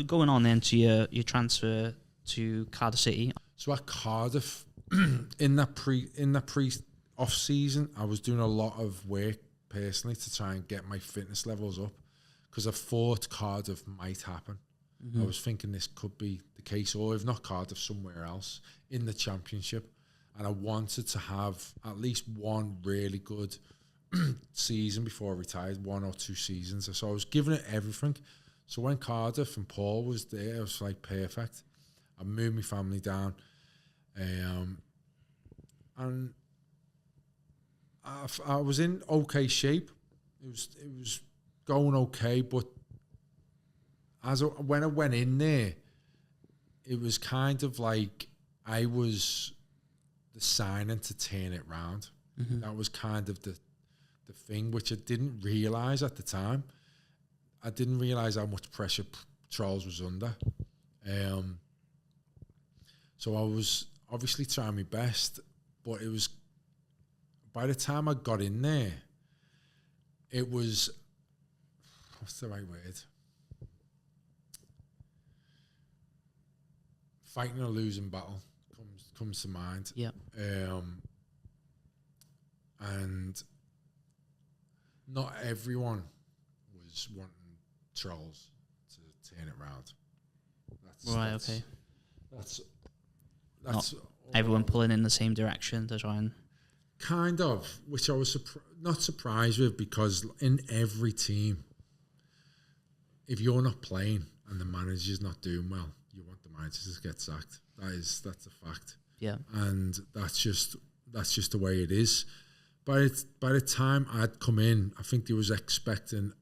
going on then to your transfer to Cardiff City. So at Cardiff, in that pre off season, I was doing a lot of work personally to try and get my fitness levels up, because I thought Cardiff might happen. I was thinking this could be the case, or if not Cardiff, somewhere else in the Championship. And I wanted to have at least one really good season before I retired, 1 or 2 seasons. So I was giving it everything. So when Cardiff and Paul was there, it was like perfect. I moved my family down, and I was in okay shape. It was going okay, but when I went in there, it was kind of like I was the signing to turn it round. That was kind of the thing, which I didn't realise at the time. I didn't realise how much pressure Trolls was under. So I was obviously trying my best, but it was, by the time I got in there, it was, what's the right word? Fighting a losing battle comes to mind. Yeah. And not everyone was wanting Trolls to turn it round. That's not everyone pulling in the same direction to try and... Kind of, which I was not surprised with, because in every team, if you're not playing and the manager's not doing well, you want the manager to get sacked. That's a fact. Yeah. And that's just the way it is. By the time I'd come in, I think they was expecting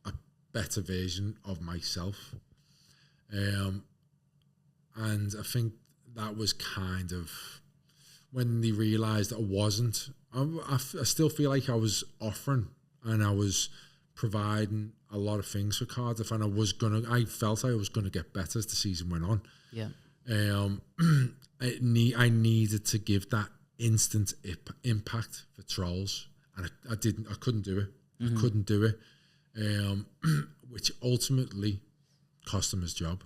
a better version of myself. And I think that was kind of when they realised that I wasn't. I still feel like I was offering and I was providing a lot of things for Cardiff, and I felt I was gonna get better as the season went on. Yeah. I needed to give that instant impact for Trolls, and I couldn't do it. I couldn't do it, which ultimately cost him his job.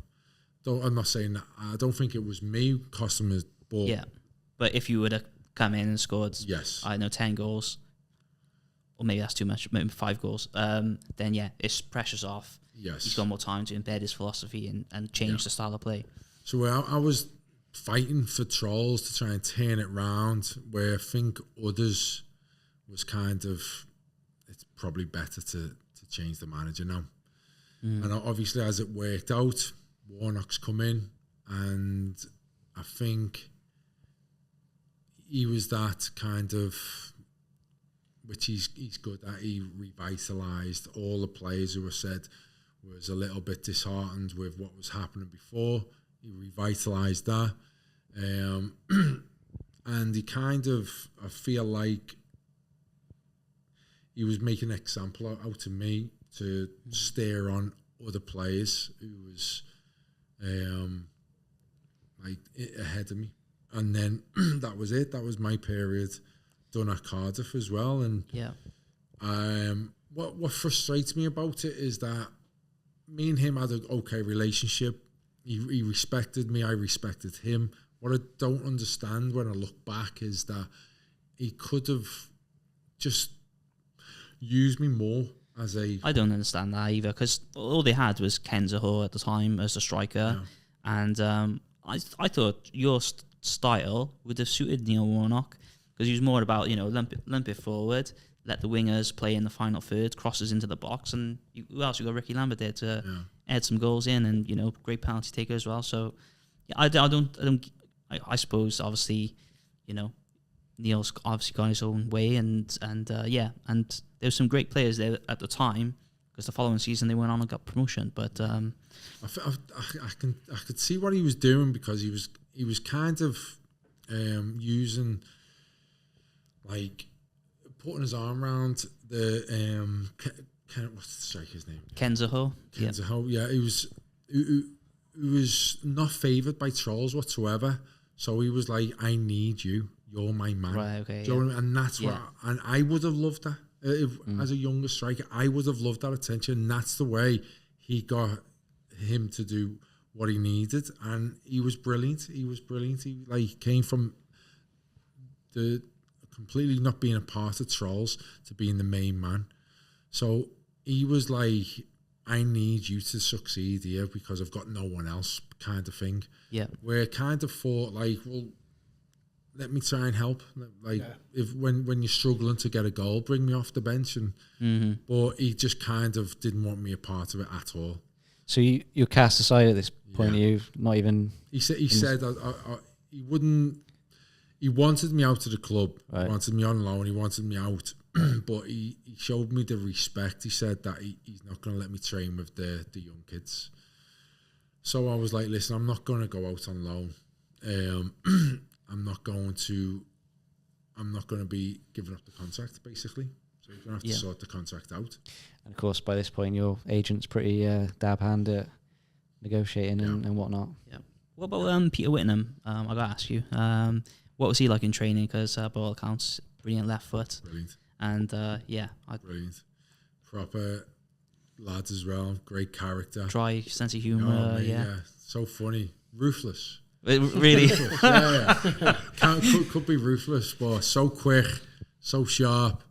Though I'm not saying that. I don't think it was me cost him his ball. Yeah, but if you would have come in and scored, yes, I don't know, 10 goals, or maybe that's too much, maybe 5 goals, then yeah, it's pressure's off. Yes. He's got more time to embed his philosophy and change the style of play. So I was fighting for Trolls to try and turn it round, where I think others was kind of, it's probably better to change the manager now. And obviously, as it worked out, Warnocks come in, and I think he was that kind of, which he's good at. He revitalised all the players who were said was a little bit disheartened with what was happening before. He revitalised that. And he kind of, I feel like he was making an example out of me to steer on other players who was like ahead of me. And then that was it. That was my period done at Cardiff as well. And yeah, what frustrates me about it is that me and him had an okay relationship. He respected me, I respected him. What I don't understand when I look back is that he could have just used me more as a... I don't understand that either, because all they had was Kenzaho at the time as a striker, and I thought your style would have suited Neil Warnock, because he was more about, lump it forward, let the wingers play in the final third, crosses into the box, and who else? You got Rickie Lambert there to add some goals in, and great penalty taker as well. So I suppose obviously, Neil's obviously got his own way, and there were some great players there at the time, because the following season they went on and got promotion. But I could see what he was doing, because he was kind of using, like, putting his arm around the what's the striker's name? Kenzaho. Yeah, he was not favoured by Trolls whatsoever. So he was like, "I need you. You're my man." Right. Okay. Do you know what I mean? And that's what, and I would have loved that as a younger striker. I would have loved that attention. And that's the way he got him to do what he needed, and he was brilliant. He like came from the completely not being a part of Trolls to being the main man. So he was like, I need you to succeed here because I've got no one else, kind of thing. Yeah. Where I kind of thought like, well, let me try and help. Like if when you're struggling to get a goal, bring me off the bench. And but he just kind of didn't want me a part of it at all. So you're cast aside at this point. You've not even. He said he wouldn't. He wanted me out of the club. Right. He wanted me on loan. He wanted me out. But he showed me the respect. He said that he's not going to let me train with the young kids. So I was like, listen, I'm not going to go out on loan. I'm not going to be giving up the contract, basically. So you're going to have to sort the contract out. And of course, by this point, your agent's pretty dab hand at negotiating and whatnot. Yeah. What about Peter Whittingham? I got to ask you. What was he like in training? Because by all accounts, brilliant left foot. Brilliant. And brilliant. Proper lads as well. Great character. Dry sense of humour. So funny. Ruthless. Really? Ruthless. Could be ruthless, but so quick, so sharp.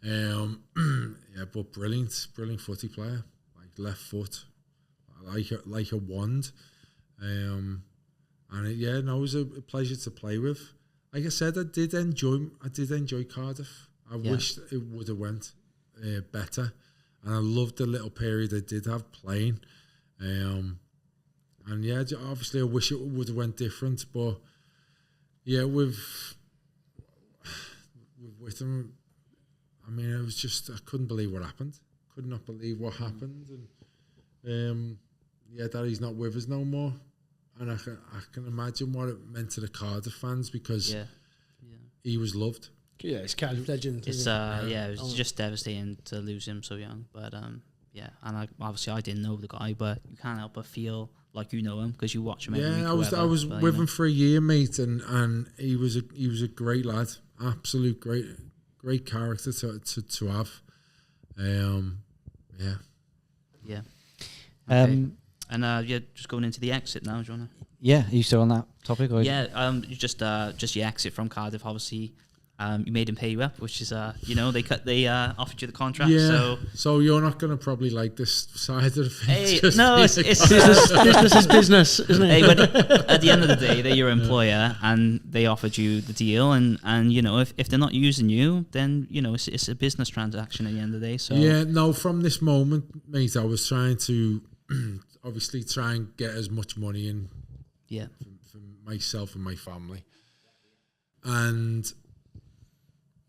But brilliant footy player. Like left foot, like a wand. And it was a pleasure to play with. Like I said, I did enjoy Cardiff. I wished it would have went better, and I loved the little period I did have playing. Obviously I wish it would have went different, but with him, I mean, it was just I couldn't believe what happened. Could not believe what happened, and that he's not with us no more. And I can imagine what it meant to the Cardiff fans because he was loved. Yeah, it's Cardiff legend. It's it was just devastating to lose him so young. But and I didn't know the guy, but you can't help but feel like you know him because you watch him. Every week I was with him for a year, mate, and he was a great lad, absolute great character to have. Okay. And just going into the exit now, do you want to? Yeah, are you still on that topic? Or Just your exit from Cardiff. Obviously, you made him pay you up, which is they offered you the contract. Yeah. So you're not going to probably like this side of the thing. Hey, it's business is business, isn't it? Hey, but at the end of the day, they're your employer, and they offered you the deal, and if they're not using you, then it's a business transaction at the end of the day. So from this moment, mate, I was trying to. Obviously try and get as much money in for myself and my family. And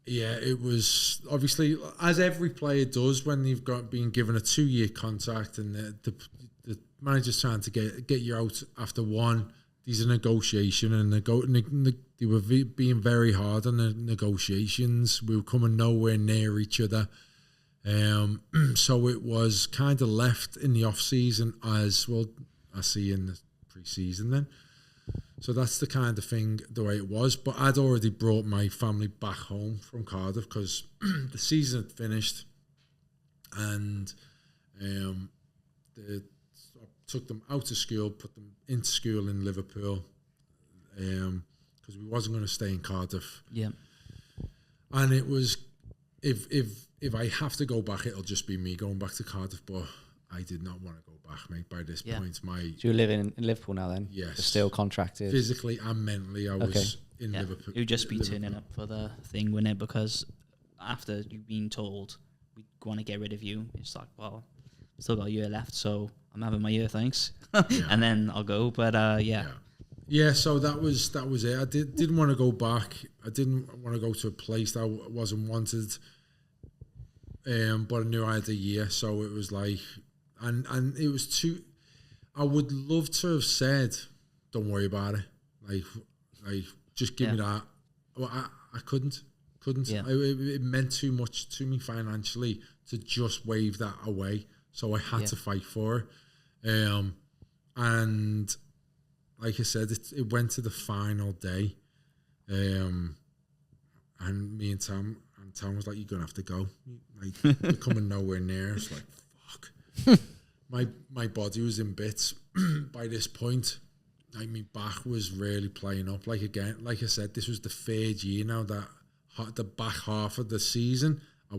it was obviously, as every player does when you've been given a 2-year contract and the manager's trying to get you out after one. There's a negotiation and they were being very hard on the negotiations. We were coming nowhere near each other. So it was kind of left in the off season as well. I see in the pre-season then. So that's the kind of thing the way it was. But I'd already brought my family back home from Cardiff because the season had finished, and I took them out of school, put them into school in Liverpool, because we wasn't going to stay in Cardiff. Yeah, and it was if I have to go back, it'll just be me going back to Cardiff. But I did not want to go back, mate. By this point, So you're living in Liverpool now, then? Yes. You're still contracted. Physically and mentally, I was in Liverpool. You'd just be turning up for the thing, wouldn't it? Because after you've been told we want to get rid of you, it's like, well, still got a year left, so I'm having my year, thanks, and then I'll go. But so that was it. I didn't want to go back. I didn't want to go to a place that wasn't wanted. But I knew I had a year, so it was like, and it was too. I would love to have said, "Don't worry about it." Like just give me that. Well, I couldn't. Yeah. It meant too much to me financially to just wave that away. So I had to fight for it. And like I said, it went to the final day. And me and Tom was like, "You're gonna have to go. Like, you're coming nowhere near." It's like, fuck. my body was in bits by this point. Like my back was really playing up. Like again, like I said, this was the third year now that the back half of the season I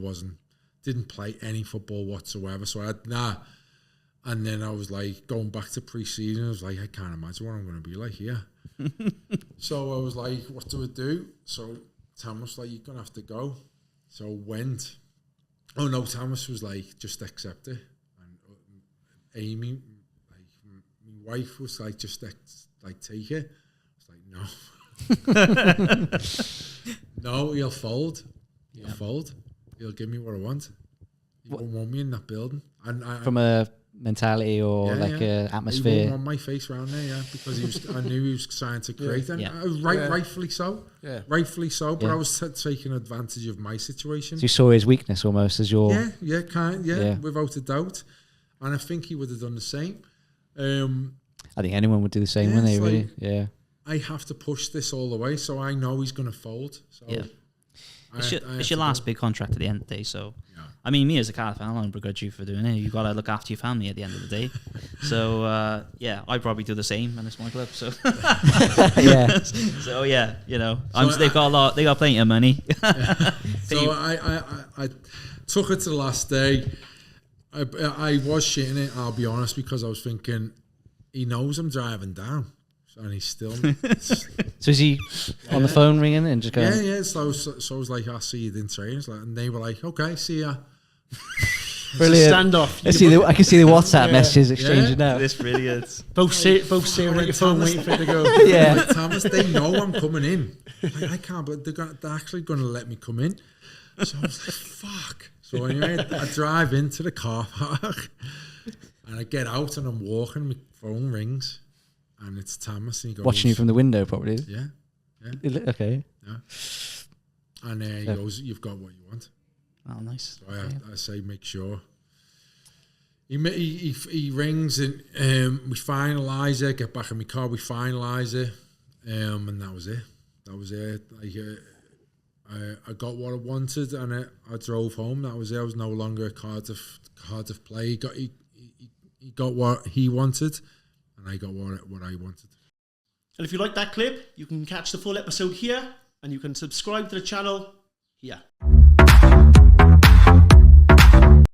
didn't play any football whatsoever. So and then I was like going back to pre-season. I was like, I can't imagine what I'm going to be like here. So I was like, what do I do? So Thomas was like, you're going to have to go. So I went. Oh no, Thomas was like, just accept it. And Amy, my wife, was like, just take it. I was like, no. No, he'll fold. He'll fold. He'll give me what I want. He won't want me in that building. And From a mentality or a atmosphere. He won't want my face around there, because I knew he was trying to create, and rightfully so. Yeah. Rightfully so, but I was taking advantage of my situation. So you saw his weakness almost as your... without a doubt. And I think he would have done the same. I think anyone would do the same, wouldn't they, really? Yeah. I have to push this all the way, so I know he's going to fold. So it's your last big contract at the end of the day, so... Yeah. I mean, me as a Cardiff fan, I don't begrudge you for doing it. You've got to look after your family at the end of the day. So, I'd probably do the same, and it's my club, so... Yeah. So, yeah, they've got plenty of money. So I took it to the last day. I was shitting it, I'll be honest, because I was thinking, he knows I'm driving down. And he's still... So is he on the phone ringing and just going... Yeah. So I was like, I'll see you in trains. And they were like, okay, see ya. Brilliant. Standoff. I can see the WhatsApp messages exchanging now. This brilliant. Both staring at your phone waiting for it to go. Yeah. Like, Thomas, they know I'm coming in. Like, I can't, but they're actually going to let me come in. So I was like, fuck. So anyway, I drive into the car park and I get out and I'm walking, my phone rings. And it's Thomas, and he goes... Watching you from the window, probably. Yeah. Okay. Yeah. And he goes, you've got what you want. Oh, nice. So I say, make sure. He rings, and we finalise it, get back in my car, we finalise it, and that was it. That was it. I got what I wanted, and I drove home. That was it. I was no longer a Cardiff player. He got what he wanted, and I got what I wanted. And if you like that clip, you can catch the full episode here, and you can subscribe to the channel here.